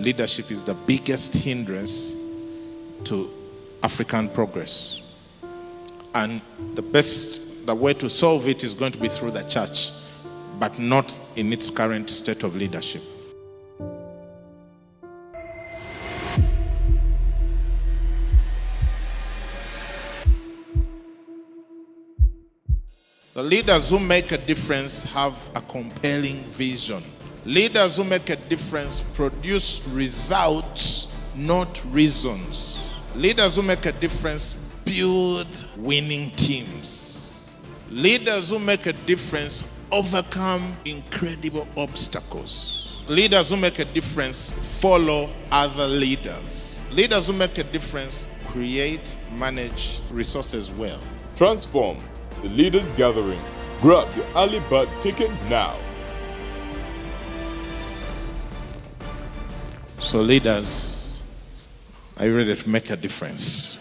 leadership is the biggest hindrance to African progress. And the way to solve it is going to be through the church, but not in its current state of leadership. The leaders who make a difference have a compelling vision. Leaders who make a difference produce results, not reasons. Leaders who make a difference build winning teams. Leaders who make a difference overcome incredible obstacles. Leaders who make a difference follow other leaders. Leaders who make a difference create, manage resources well. Transform the Leaders Gathering. Grab your early bird ticket now. So leaders, are you ready to make a difference?